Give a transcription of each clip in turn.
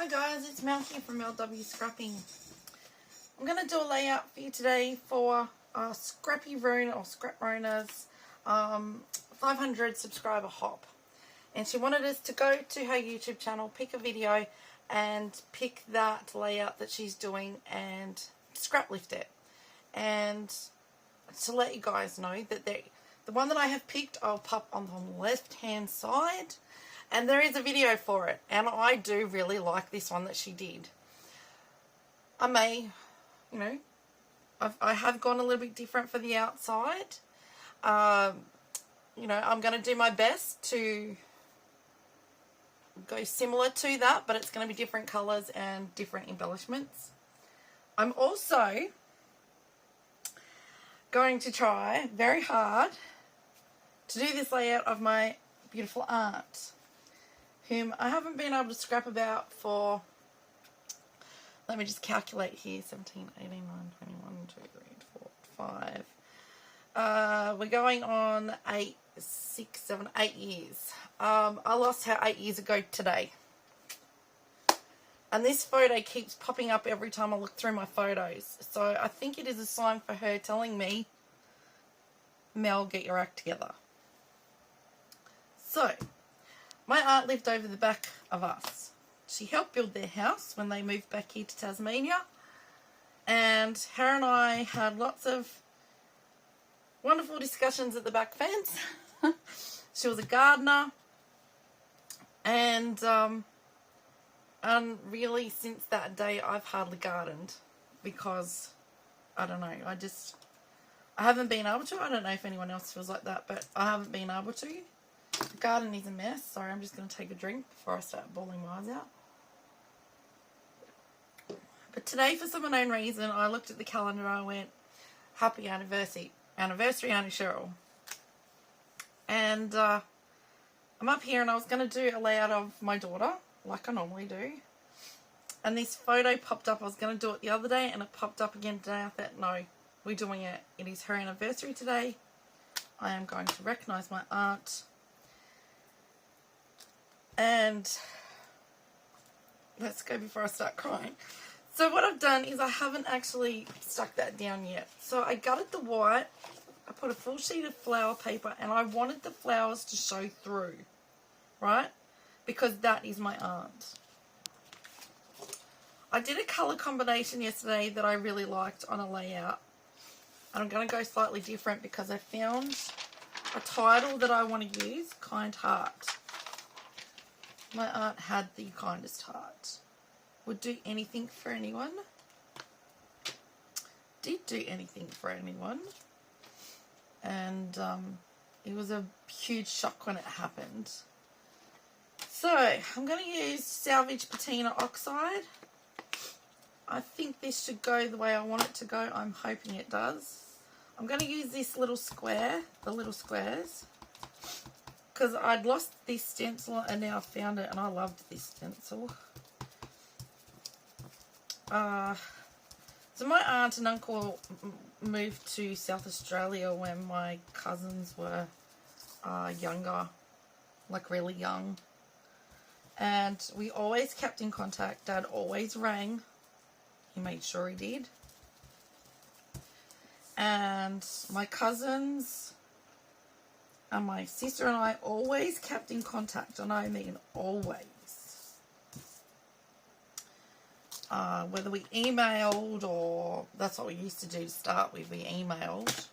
Hi guys, it's Mel here from LW Scrapping. I'm going to do a layout for you today for Scrappy Rona or Scrap Rona's 500 subscriber hop. And she wanted us to go to her YouTube channel, pick a video and pick that layout that she's doing and scrap lift it. And to let you guys know that the one that I have picked, I'll pop on the left hand side. And there is a video for it. And I do really like this one that she did. I may, you know, I have gone a little bit different for the outside. You know, I'm going to do my best to go similar to that, but it's going to be different colours and different embellishments. I'm also going to try very hard to do this layout of my beautiful aunt, whom I haven't been able to scrap about for, let me just calculate here, 17, 18, 9, 21, 2, 3, 4, 5. We're going on 8, 6, 7, 8 years. I lost her 8 years ago today. And this photo keeps popping up every time I look through my photos. So I think it is a sign for her telling me, Mel, get your act together. So, my aunt lived over the back of us. She helped build their house when they moved back here to Tasmania. And her and I had lots of wonderful discussions at the back fence. She was a gardener. And really since that day I've hardly gardened because, I don't know, I haven't been able to. I don't know if anyone else feels like that, but I haven't been able to. The garden is a mess. Sorry, I'm just going to take a drink before I start bawling my eyes out. But today, for some unknown reason, I looked at the calendar and I went, happy anniversary, Auntie Cheryl. And I'm up here and I was going to do a layout of my daughter, like I normally do. And this photo popped up. I was going to do it the other day and it popped up again today. I thought, no, we're doing it. It is her anniversary today. I am going to recognise my aunt. And let's go before I start crying. So what I've done is I haven't actually stuck that down yet. So I gutted the white. I put a full sheet of flower paper and I wanted the flowers to show through. Right? Because that is my aunt. I did a colour combination yesterday that I really liked on a layout. And I'm going to go slightly different because I found a title that I want to use, Kind Heart. My aunt had the kindest heart. Would do anything for anyone. Did do anything for anyone. And it was a huge shock when it happened. So, I'm going to use Salvage Patina Oxide. I think this should go the way I want it to go. I'm hoping it does. I'm going to use this little square, the little squares. Because I'd lost this stencil and now I found it and I loved this stencil. So my aunt and uncle moved to South Australia when my cousins were younger, like really young. And we always kept in contact. Dad always rang. He made sure he did. And my cousins and my sister and I always kept in contact, and I mean always. Whether we emailed or that's what we used to do to start with, we emailed.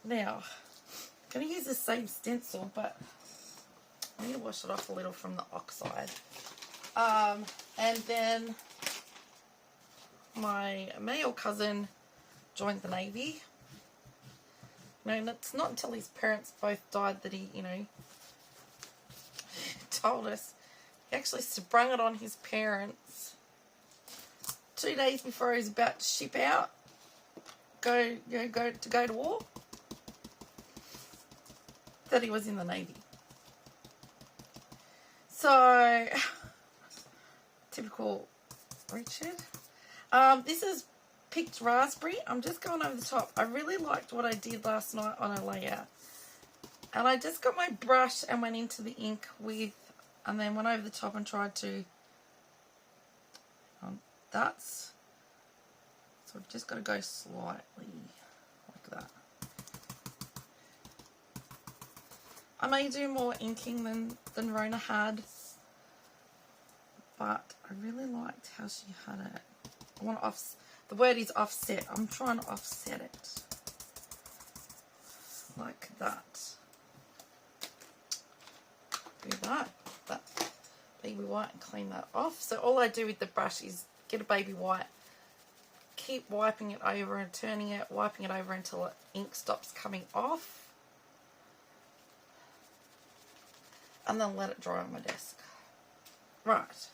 Now, I'm going to use the same stencil, but I need to wash it off a little from the oxide. And then my male cousin joined the Navy. And it's not until his parents both died that he, you know, told us. He actually sprung it on his parents 2 days before he was about to ship out, go to war, that he was in the Navy. So, typical Richard. This is picked raspberry. I'm just going over the top. I really liked what I did last night on a layout. And I just got my brush and went into the ink with and then went over the top and tried to, that's, so I've just got to go slightly like that. I may do more inking than Rona had, but I really liked how she had it. I want to the word is offset. I'm trying to offset it like that. Do that baby white and clean that off. So all I do with the brush is get a baby white, keep wiping it over and turning it, wiping it over until the ink stops coming off, and then let it dry on my desk. Right.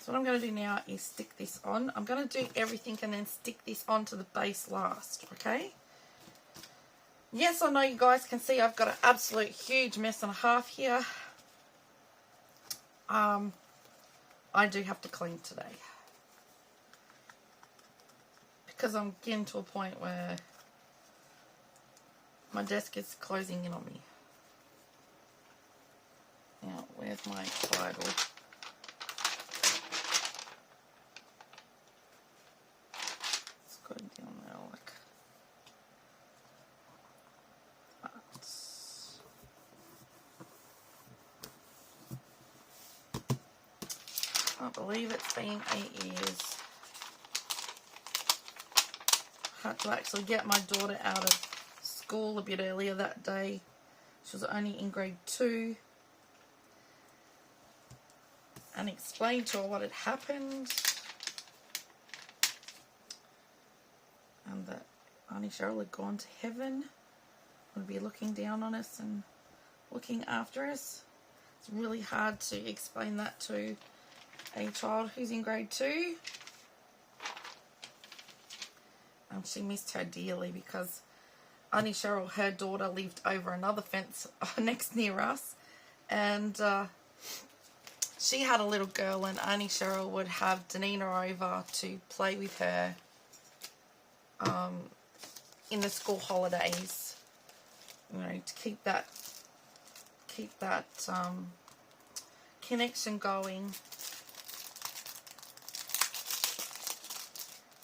So what I'm going to do now is stick this on. I'm going to do everything and then stick this onto the base last, okay? Yes, I know you guys can see I've got an absolute huge mess and a half here. I do have to clean today, because I'm getting to a point where my desk is closing in on me. Now, where's my title? It's got it down there like that. I can't believe it's been 8 years. I had to actually get my daughter out of school a bit earlier that day. She was only in grade 2. And explain to her what had happened, and that Auntie Cheryl had gone to heaven, would be looking down on us and looking after us. It's really hard to explain that to a child who's in grade 2. She missed her dearly, because Auntie Cheryl, her daughter, lived over another fence next near us, and she had a little girl, and Auntie Cheryl would have Danina over to play with her in the school holidays, you know, to keep that connection going.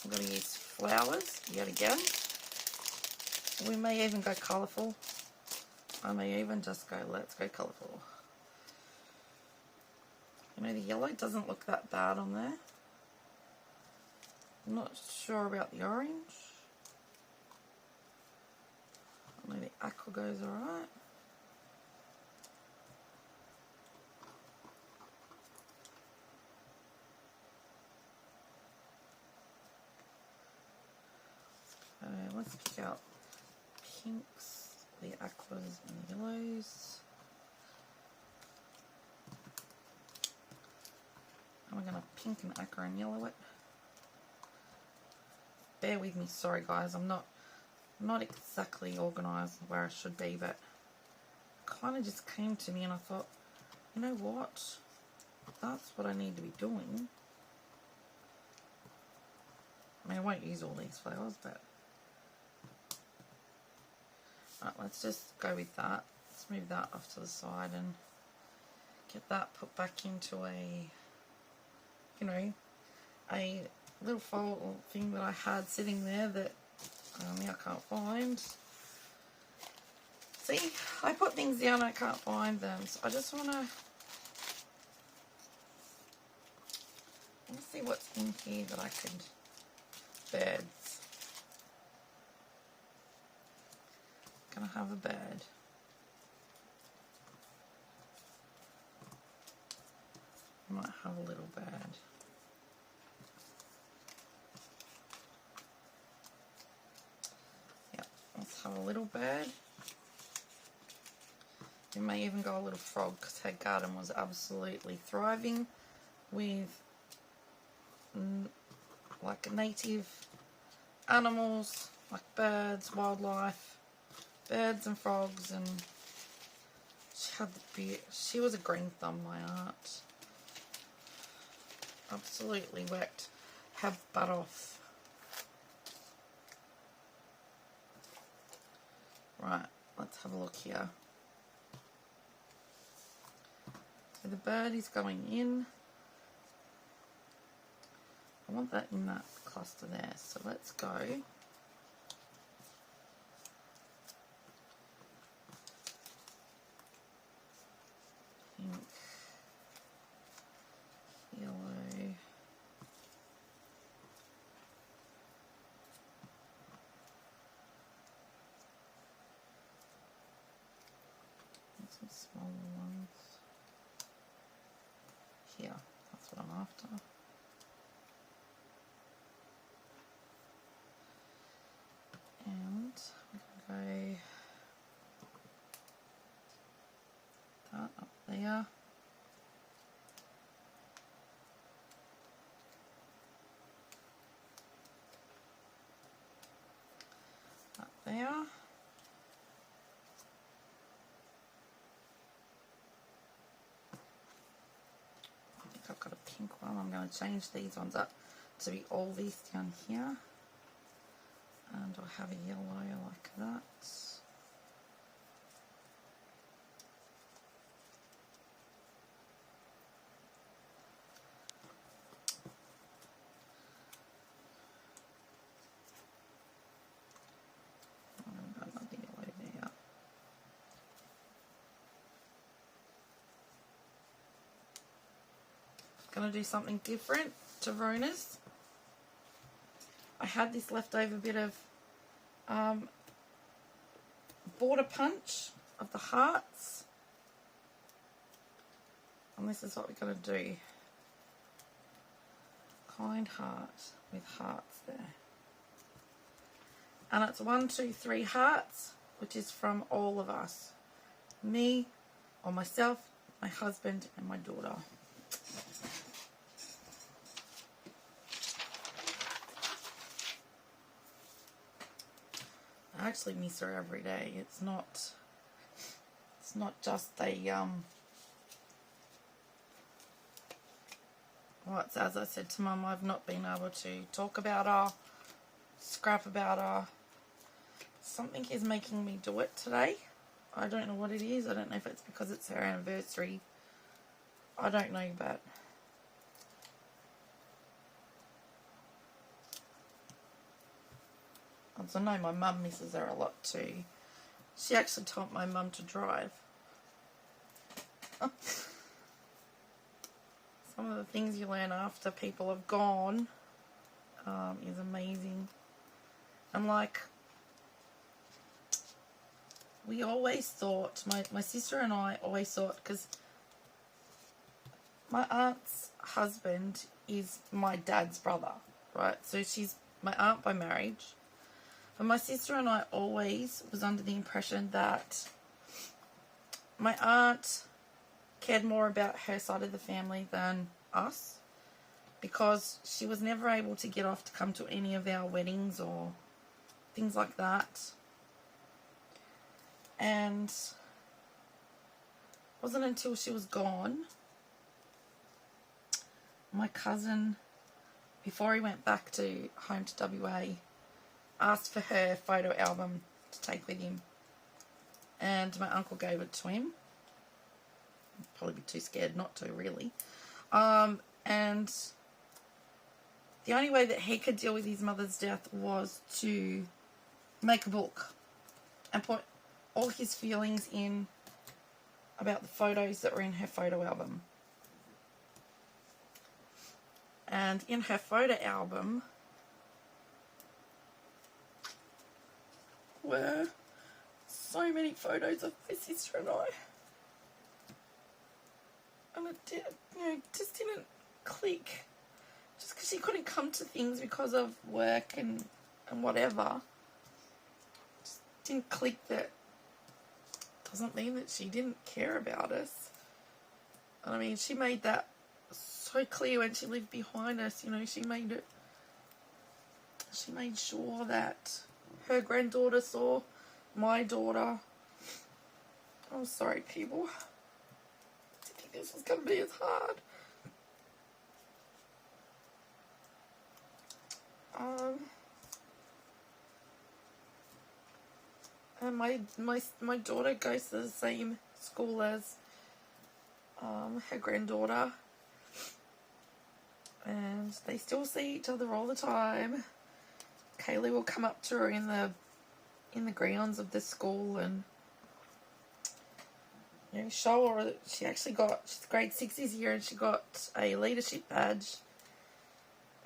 I'm going to use flowers yet again. We may even go colourful. I may even just go, let's go colourful. You know, the yellow doesn't look that bad on there. I'm not sure about the orange. I know the aqua goes alright. Let's pick out pinks, the aquas and the yellows. And we're going to pink and aqua and yellow it. Bear with me, sorry guys, I'm not exactly organised where I should be, but it kind of just came to me and I thought, you know what, that's what I need to be doing. I mean, I won't use all these flowers, but right, let's just go with that. Let's move that off to the side and get that put back into a, you know, a little fold thing that I had sitting there that now I can't find. See, I put things down and I can't find them, so I just want to see what's in here that I could, birds. Gonna have a bird. I might have a little bird. Yep, let's have a little bird. We may even go a little frog, because her garden was absolutely thriving with like native animals, like birds, wildlife, birds and frogs, and she had she was a green thumb, my aunt. Absolutely worked her butt off. Right, let's have a look here. So the bird is going in. I want that in that cluster there. So let's go. Pink, yellow. Some smaller ones. Here, that's what I'm after. And I'm going to go that up there. Up there. I've got a pink one. I'm going to change these ones up to be all these down here, and I'll have a yellow like that. I've got another yellow there. Going to do something different to Rona's. I had this leftover bit of border punch of the hearts, and this is what we're going to do. Kind heart with hearts there, and it's 1, 2, 3 hearts, which is from all of us, me or myself, my husband and my daughter. I actually miss her every day. It's not just a well, it's as I said to Mum, I've not been able to talk about her, scrap about her. Something is making me do it today. I don't know what it is. I don't know if it's because it's her anniversary. I don't know, but I know my mum misses her a lot too. She actually taught my mum to drive. Some of the things you learn after people have gone is amazing. And like, we always thought, my sister and I always thought, because my aunt's husband is my dad's brother, right? So she's my aunt by marriage. But my sister and I always was under the impression that my aunt cared more about her side of the family than us, because she was never able to get off to come to any of our weddings or things like that. And it wasn't until she was gone, my cousin, before he went back to home to WA, asked for her photo album to take with him, and my uncle gave it to him. He'd probably be too scared not to, really. And the only way that he could deal with his mother's death was to make a book and put all his feelings in about the photos that were in her photo album. And in her photo album were so many photos of my sister and I. And it did, just didn't click. Just because she couldn't come to things because of work and whatever. Just didn't click. That doesn't mean that she didn't care about us. And I mean, she made that so clear when she lived behind us. She made sure that her granddaughter saw my daughter. I'm sorry, people. I didn't think this was going to be as hard. And my daughter goes to the same school as her granddaughter, and they still see each other all the time. Kaylee will come up to her in the grounds of the school and, you know, show her that she actually she's grade 6 this year and she got a leadership badge.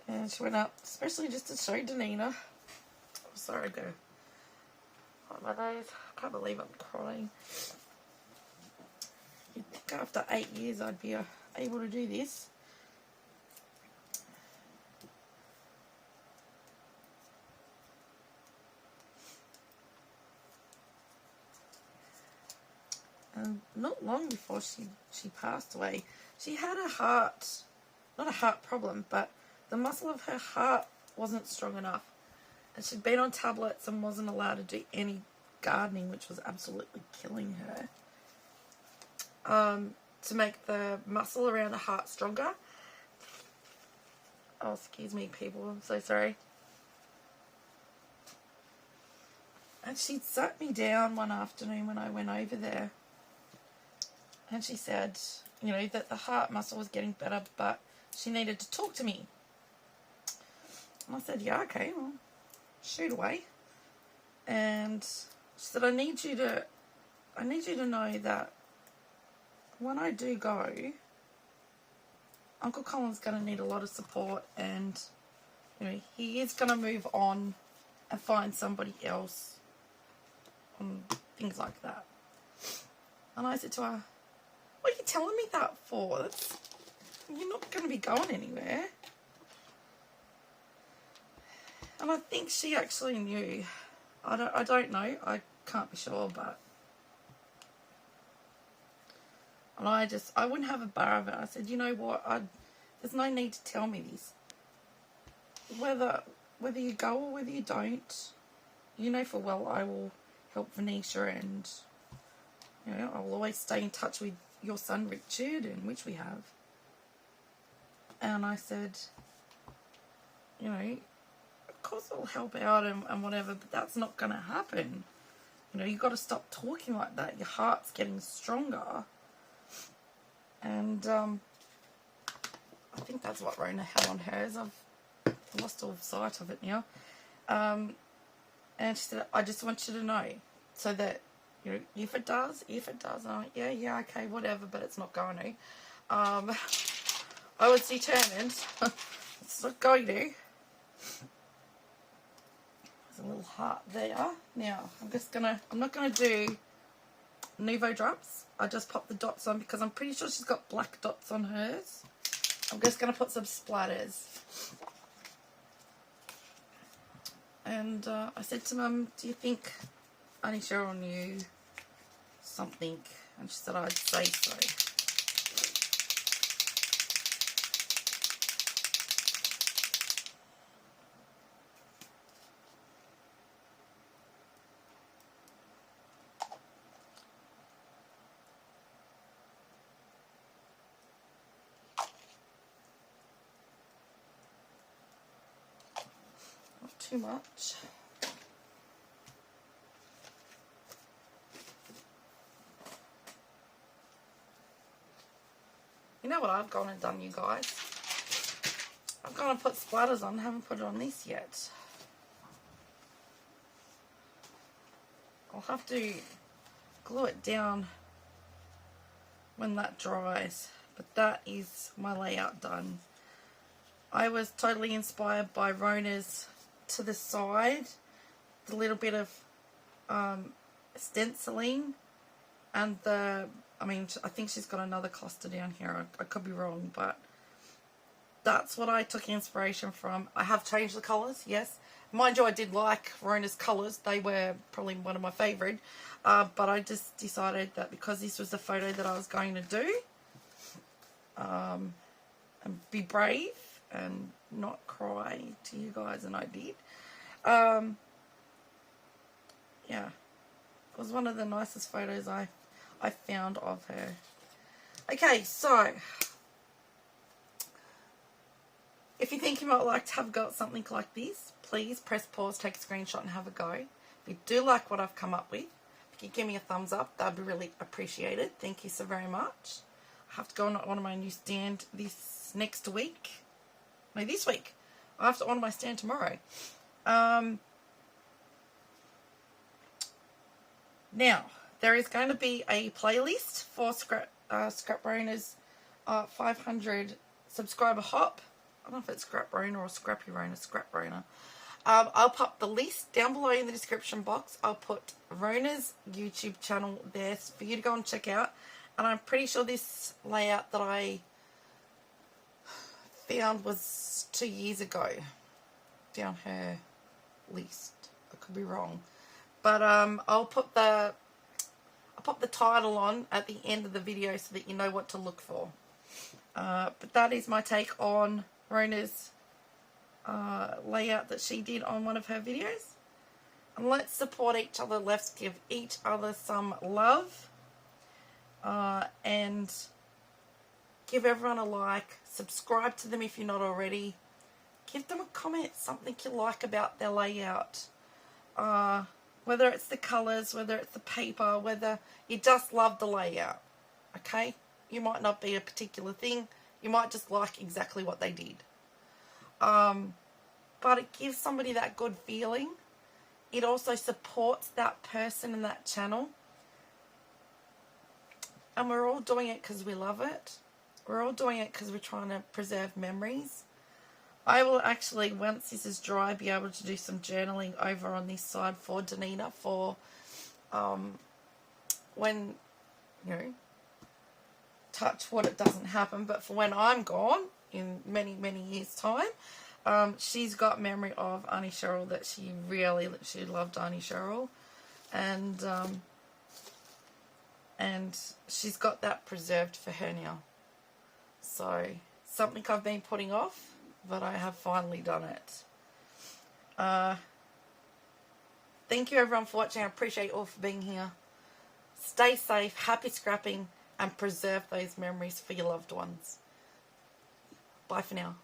And she went up, especially just to show Danina. Oh, sorry, go. Oh, my nose. I can't believe I'm crying. You'd think after 8 years I'd be able to do this. And not long before she passed away, she had not a heart problem, but the muscle of her heart wasn't strong enough. And she'd been on tablets and wasn't allowed to do any gardening, which was absolutely killing her. To make the muscle around the heart stronger. Oh, excuse me, people. I'm so sorry. And she sat me down one afternoon when I went over there. And she said, you know, that the heart muscle was getting better, but she needed to talk to me. And I said, yeah, okay, well, shoot away. And she said, I need you to know that when I do go, Uncle Colin's going to need a lot of support, and, you know, he is going to move on and find somebody else and things like that. And I said to her, what are you telling me that for? You're not going to be going anywhere. And I think she actually knew. I don't know. I can't be sure, but. And I wouldn't have a bar of it. I said, you know what? There's no need to tell me this. Whether you go or whether you don't, you know for well I will help Venetia, and, you know, I will always stay in touch with your son Richard, and which we have. And I said, you know, of course I'll help out and whatever, but that's not going to happen. You know, you've got to stop talking like that. Your heart's getting stronger. And I think that's what Rona had on hers. I've lost all sight of it now. And she said, I just want you to know, so that, you know, if it does, I'm like, yeah, okay, whatever, but it's not going to. I was determined. It's not going to. There's a little heart there. Now, I'm not gonna do Nuvo drops. I just popped the dots on because I'm pretty sure she's got black dots on hers. I'm just gonna put some splatters. And I said to Mum, do you think Auntie Cheryl knew something? And she said, I'd say so. Not too much. You know what I've gone and done, you guys? I've gone and put splatters on, haven't put it on this yet. I'll have to glue it down when that dries, but that is my layout done. I was totally inspired by Rona's to the side, the little bit of stenciling, and I think she's got another cluster down here. I could be wrong, but that's what I took inspiration from. I have changed the colours, yes. Mind you, I did like Rona's colours. They were probably one of my favourite. But I just decided that because this was the photo that I was going to do, and be brave and not cry to you guys, and I did. Yeah, it was one of the nicest photos I found of her. Okay, so if you think you might like to have a go at something like this, please press pause, take a screenshot and have a go. If you do like what I've come up with, if you give me a thumbs up, that'd be really appreciated. Thank you so very much. have to go on my new stand this next week. No, this week. I have to on my stand tomorrow. Now, there is going to be a playlist for Scrapbrona's 500 subscriber hop. I don't know if it's Scrapbrona or Scrappy Rona, Scrapbrona. I'll pop the list down below in the description box. I'll put Rona's YouTube channel there for you to go and check out. And I'm pretty sure this layout that I found was 2 years ago down her list. I could be wrong. But I'll pop the title on at the end of the video so that you know what to look for. But that is my take on Rona's layout that she did on one of her videos. And let's support each other. Let's give each other some love. And give everyone a like. Subscribe to them if you're not already. Give them a comment, something you like about their layout. Whether it's the colours, whether it's the paper, whether you just love the layout. Okay? You might not be a particular thing. You might just like exactly what they did. But it gives somebody that good feeling. It also supports that person and that channel. And we're all doing it because we love it. We're all doing it because we're trying to preserve memories. I will actually, once this is dry, be able to do some journaling over on this side for Danina for when, you know, touch wood, it doesn't happen, but for when I'm gone in many, many years' time, she's got memory of Auntie Cheryl that she loved Auntie Cheryl. And she's got that preserved for her now. So, something I've been putting off, but I have finally done it. Thank you everyone for watching. I appreciate you all for being here. Stay safe, happy scrapping, and preserve those memories for your loved ones. Bye for now.